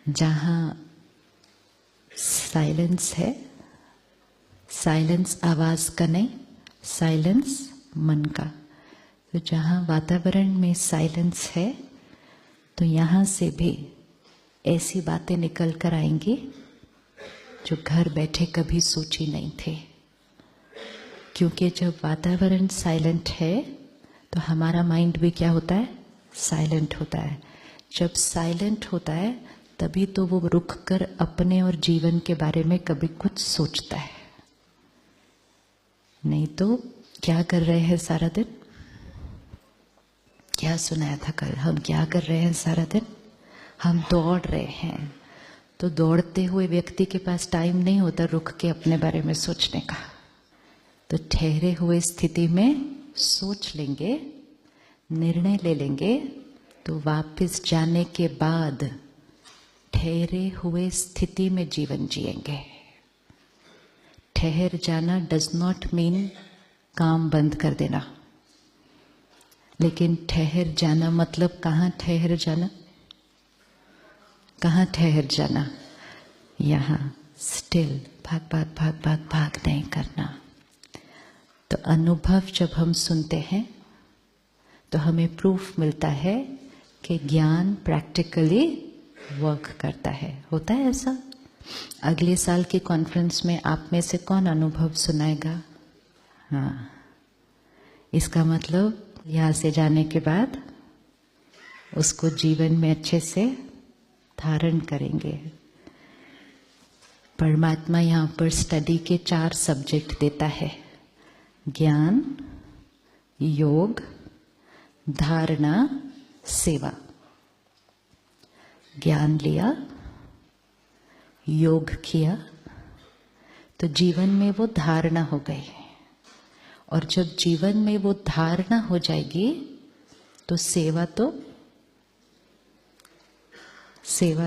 जहाँ साइलेंस है, साइलेंस आवाज का नहीं, साइलेंस मन का। तो जहाँ वातावरण में साइलेंस है तो यहाँ से भी ऐसी बातें निकल कर आएंगी जो घर बैठे कभी सोची नहीं थे। क्योंकि जब वातावरण साइलेंट है तो हमारा माइंड भी क्या होता है? साइलेंट होता है। जब साइलेंट होता है तभी तो वो रुक कर अपने और जीवन के बारे में कभी कुछ सोचता है। नहीं तो क्या कर रहे हैं सारा दिन? क्या सुनाया था कल? हम क्या कर रहे हैं सारा दिन? हम दौड़ रहे हैं। तो दौड़ते हुए व्यक्ति के पास टाइम नहीं होता रुक के अपने बारे में सोचने का। तो ठहरे हुए स्थिति में सोच लेंगे, निर्णय ले लेंगे, तो वापस जाने के बाद ठहरे हुए स्थिति में जीवन जिएंगे। ठहर जाना डज नॉट मीन काम बंद कर देना, लेकिन ठहर जाना मतलब कहाँ ठहर जाना? कहाँ ठहर जाना? यहाँ स्टिल, भाग भाग भाग भाग भाग नहीं करना। तो अनुभव जब हम सुनते हैं तो हमें प्रूफ मिलता है कि ज्ञान प्रैक्टिकली वर्क करता है। होता है ऐसा? अगले साल की कॉन्फ्रेंस में आप में से कौन अनुभव सुनाएगा? हाँ, इसका मतलब यहाँ से जाने के बाद उसको जीवन में अच्छे से धारण करेंगे। परमात्मा यहाँ पर स्टडी के 4 सब्जेक्ट देता है: ज्ञान, योग, धारणा, सेवा। ज्ञान लिया, योग किया, तो जीवन में वो धारणा हो गई। और जब जीवन में वो धारणा हो जाएगी तो सेवा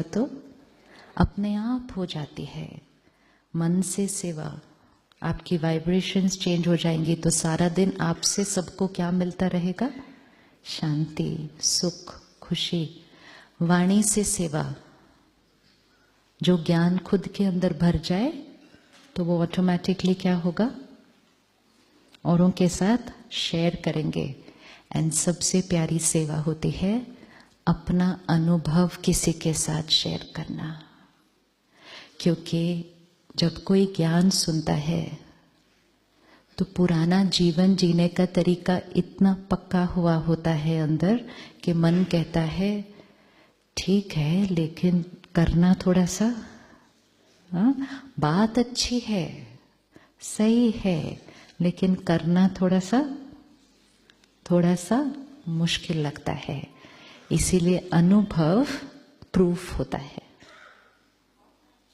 तो अपने आप हो जाती है। मन से सेवा, आपकी वाइब्रेशंस चेंज हो जाएंगी तो सारा दिन आपसे सबको क्या मिलता रहेगा? शांति, सुख, खुशी। वाणी से सेवा, जो ज्ञान खुद के अंदर भर जाए तो वो ऑटोमेटिकली क्या होगा? औरों के साथ शेयर करेंगे। एंड सबसे प्यारी सेवा होती है अपना अनुभव किसी के साथ शेयर करना। क्योंकि जब कोई ज्ञान सुनता है तो पुराना जीवन जीने का तरीका इतना पक्का हुआ होता है अंदर कि मन कहता है ठीक है लेकिन करना थोड़ा सा, बात अच्छी है, सही है, लेकिन करना थोड़ा सा मुश्किल लगता है। इसीलिए अनुभव प्रूफ होता है।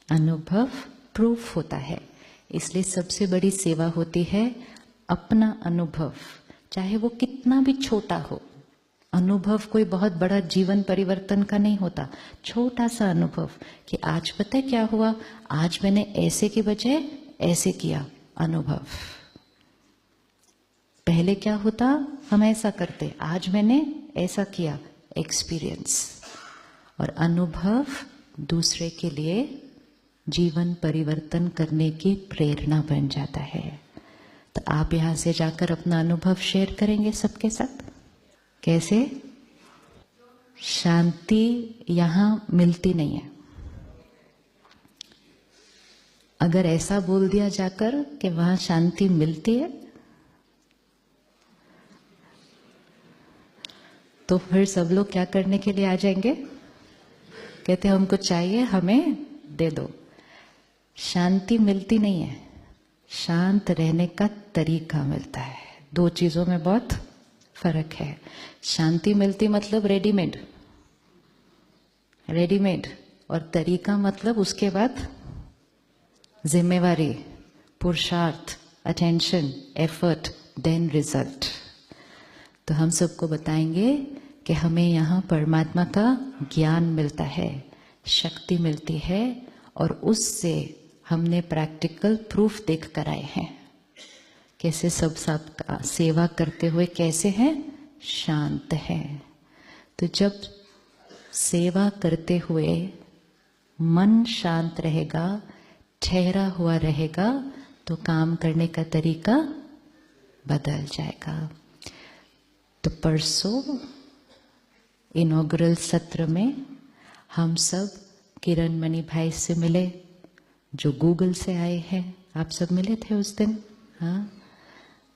अनुभव प्रूफ होता है। इसलिए सबसे बड़ी सेवा होती है अपना अनुभव, चाहे वो कितना भी छोटा हो। अनुभव कोई बहुत बड़ा जीवन परिवर्तन का नहीं होता। छोटा सा अनुभव कि आज पता है क्या हुआ, आज मैंने ऐसे की बजाय ऐसे किया। अनुभव। पहले क्या होता, हम ऐसा करते, आज मैंने ऐसा किया। एक्सपीरियंस। और अनुभव दूसरे के लिए जीवन परिवर्तन करने की प्रेरणा बन जाता है। तो आप यहां से जाकर अपना अनुभव शेयर करेंगे सबके साथ। कैसे? शांति यहां मिलती नहीं है। अगर ऐसा बोल दिया जाकर कि वहां शांति मिलती है तो फिर सब लोग क्या करने के लिए आ जाएंगे? कहते हमको चाहिए, हमें दे दो। शांति मिलती नहीं है, शांत रहने का तरीका मिलता है। 2 चीजों में बहुत फर्क है। शांति मिलती मतलब रेडीमेड, और तरीका मतलब उसके बाद जिम्मेवारी, पुरुषार्थ, अटेंशन, एफर्ट, देन रिजल्ट। तो हम सबको बताएंगे कि हमें यहाँ परमात्मा का ज्ञान मिलता है, शक्ति मिलती है, और उससे हमने प्रैक्टिकल प्रूफ देख कर आए हैं। कैसे सब सेवा करते हुए कैसे हैं? शांत हैं। तो जब सेवा करते हुए मन शांत रहेगा, ठहरा हुआ रहेगा, तो काम करने का तरीका बदल जाएगा। तो परसों इनॉग्रल सत्र में हम सब किरण मणि भाई से मिले, जो गूगल से आए हैं। आप सब मिले थे उस दिन? हाँ।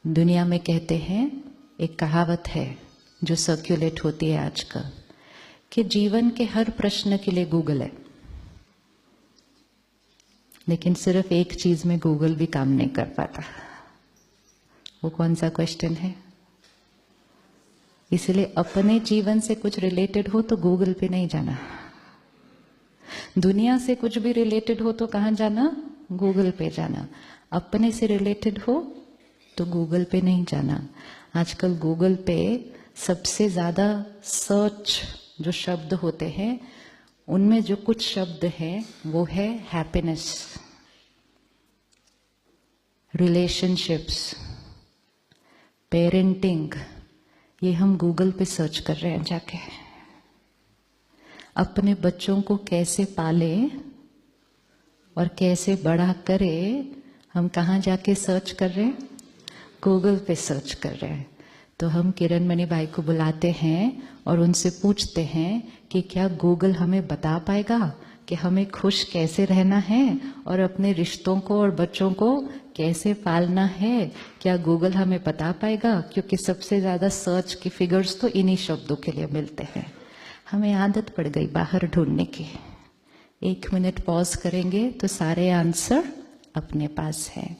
दुनिया में कहते हैं, एक कहावत है जो सर्क्यूलेट होती है आजकल, कि जीवन के हर प्रश्न के लिए गूगल है, लेकिन सिर्फ एक चीज में गूगल भी काम नहीं कर पाता। वो कौन सा क्वेश्चन है? इसलिए अपने जीवन से कुछ रिलेटेड हो तो गूगल पे नहीं जाना, दुनिया से कुछ भी रिलेटेड हो तो कहाँ जाना? गूगल पे जाना। अपने से रिलेटेड हो तो गूगल पे नहीं जाना। आजकल गूगल पे सबसे ज्यादा सर्च जो शब्द होते हैं, उनमें जो कुछ शब्द हैं वो है हैप्पीनेस, रिलेशनशिप्स, पेरेंटिंग। ये हम गूगल पे सर्च कर रहे हैं जाके। अपने बच्चों को कैसे पालें और कैसे बड़ा करें, हम कहाँ जाके सर्च कर रहे हैं? गूगल पे सर्च कर रहे हैं। तो हम किरण मणि भाई को बुलाते हैं और उनसे पूछते हैं कि क्या गूगल हमें बता पाएगा कि हमें खुश कैसे रहना है और अपने रिश्तों को और बच्चों को कैसे पालना है? क्या गूगल हमें बता पाएगा? क्योंकि सबसे ज्यादा सर्च के फिगर्स तो इन्हीं शब्दों के लिए मिलते हैं। हमें आदत पड़ गई बाहर ढूंढने की। 1 मिनट पॉज करेंगे तो सारे आंसर अपने पास है।